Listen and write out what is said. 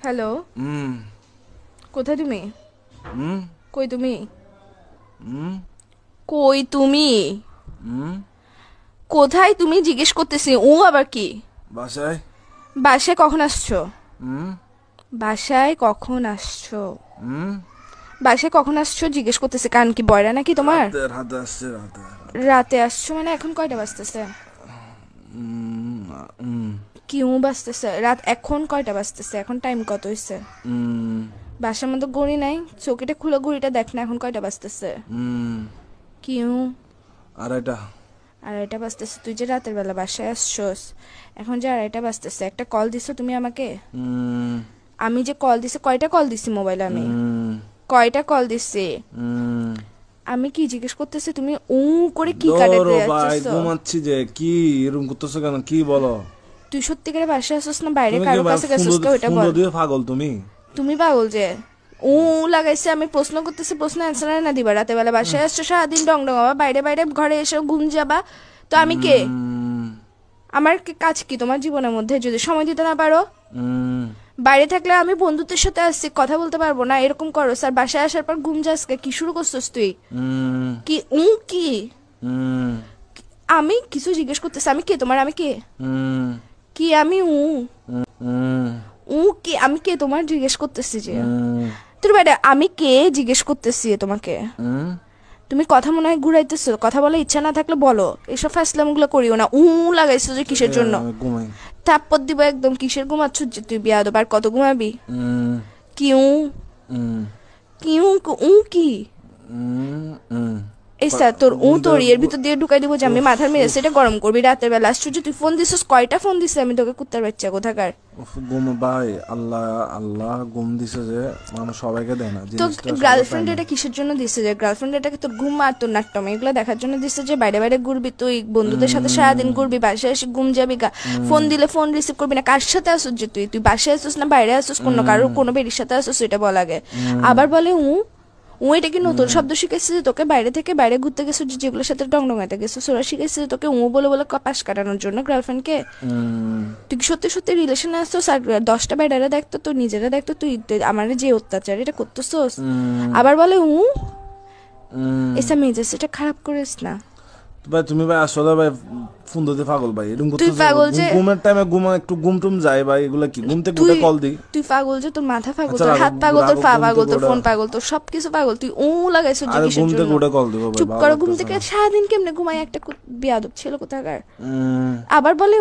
Hello, হুম কোথায় তুমি? হুম কই তুমি? হুম কই তুমি? হুম কোথায় তুমি জিজ্ঞেস করতেছি। ও আবার কি? বাসায়। বাসায় কখন আসছো? হুম বাসায় কখন আসছো? হুম বাসায় কখন আসছো জিজ্ঞেস করতেছি। কান কি বয়রা নাকি তোমার? রাতে রাতে আসছে রাতে রাতে। রাতে আসছো মানে এখন কয়টা বাজতেছে? হুম হুম কি বাজতেছে? রাত এখন কয়টা বাজতেছে? এখন টাইম কত হয়েছে? হুম বাসার মধ্যে ঘড়ি নাই? চোখেটা খুলে ঘড়িটা দেখ না, এখন কয়টা বাজতেছে? হুম কি আড়াইটা। আড়াইটা বাজতেছে? তুই যে রাতের বেলা বাসায় আসছোস, এখন যে আড়াইটা বাজতেছে, একটা কল দিছো তুমি আমাকে? হুম আমি যে কল দিছি, কয়টা কল দিছি মোবাইলে আমি? হুম কয়টা কল দিছি? হুম আমি কি জিজ্ঞেস করতেছি, তুমি করে কি ধরো কাটাতে ভাই, যাচ্ছিস? ঘুমাচ্ছি যে। কি এরকম করতেছো কেন? কি বলো? তুই সত্যিকারে বাসায় আসছিস না বাইরে তুমি কি কারো ভাই কাছে গেছিস? কে ওইটা ফুন্দ বল। দিয়ে পাগল তুমি? তুমি পাগল যে। লাগাইছে, আমি প্রশ্ন করতেছি, প্রশ্ন অ্যান্সার না দিবা? রাতে বেলা বাসায় আসছো, সারাদিন ডং ডং আবার বাইরে বাইরে ঘরে এসে ঘুম যাবা। তো আমি কে? হুম আমার কাজ কি তোমার জীবনের মধ্যে যদি সময় দিতে না পারো? হুম বাইরে থাকলে আমি বন্ধুত্বের সাথে আসছি, কথা বলতে পারবো না এরকম করো স্যার? বাসায় আসার পর ঘুম যাস কি শুরু করছিস তুই? হুম কি কি? হুম আমি কিছু জিজ্ঞেস করতেছি, আমি কে তোমার? আমি কে? হুম কি আমি হুম কি আমি কে তোমার জিজ্ঞেস করতেছি যে। হুম তোর বাইরে আমি কে জিজ্ঞেস করতেছি তোমাকে? হুম তুমি কথা মনে হয় ঘুরাইতেছো, কথা বলার ইচ্ছা না থাকলে বলো, এসব ফ্যাসলামগুলো করিও না। লাগাইছো যে কিসের জন্য? আমি ঘুমাই। থাপ্পড় দিব একদম। কিসের ঘুমাচ্ছ যে তুই? বিয়াদব, আর কত ঘুমাবি? হুম কি হুম কি কি? হুম হুম এই স্যার তোর ঘুম তোর থেকে এর ভিতর দিয়ে ঢুকাই দিব যে আমি উফ মাথার মেরে উফ সেটা গরম করবি রাতের বেলা। আশ্চর্য, তুই ফোন দিছিস? কয়টা ফোন দিছিস আমি তোকে? কুত্তার বাচ্চা কোথাকার। উফ, ঘুম ভাই। আল্লাহ আল্লাহ ঘুম দিছে যে, মানুষ সবাইকে দেয় না তো জিনিসটা, সবাই পায় গার্লফ্রেন্ড না। এটা কিসের জন্য দিছে? যে গার্লফ্রেন্ড এটাকে তোর ঘুম আর তোর নাট্যম এগুলো দেখার জন্য দিছে যে বাইরে বাইরে ঘুরবি তুই, বন্ধুদের সাথে সারাদিন উম, ঘুরবি, বাসায় এসে ঘুম যাবি গা। ফোন উম, দিলে ফোন রিসিভ করবি না। কার সাথে আসছিস যে তুই? তুই বাসায় আসছিস না বাইরে আসছিস? কারোর উম, কোনো বেরির সাথে আসছিস এটা বল আগে। উম, আবার বলে এটা কি নতুন উম, শব্দ শিখেছিস যে তোকে? বাইরে থেকে বাইরে ঘুরতে গেছিস যেগুলোর সাথে ডং ডঙাইতে গেছিস, ওরা শিখেছিস যে তোকে বলে বলে পাশ কাটানোর জন্য গার্লফ্রেন্ডকে? উম, তুই কি সত্যি সত্যি রিলেশনে আসছিস? আর 10টা বেডারা দেখতো, তোর নিজেরা দেখতো তুই আমার যে অত্যাচার এটা করতেছস। উম, আবার বলে উম। এসা মেজাজ এটা খারাপ করিস না। ভাই তুমি ভাই আসলে ভাই ফোন দিতে পাগল ভাই, এরকম তুই করতেছে। পাগল যে। ঘুমের টাইমে একটু ঘুম টুম যায় ভাই, এগুলা কি? ঘুম থেকে তুই উঠে কল দিই। তুই পাগল যে, তোর মাথা পাগল, আচ্ছা তোর রাখো হাত পাগল, তোর রাখো, পা ঘুম পাগল, থেকে তোর ওঠে। ফোন পাগল, তোর সবকিছু পাগল। তুই লাগাইছো যে আরে কিসের ঘুম জন্য? থেকে উঠে কল দিব ভাই, চুপ ভালো করো, ঘুম লাগতেছে থেকে না। সারাদিন কেমনে ঘুমাই একটা বিয়াদব ছেলে কোথাকার। উম, আবার বলে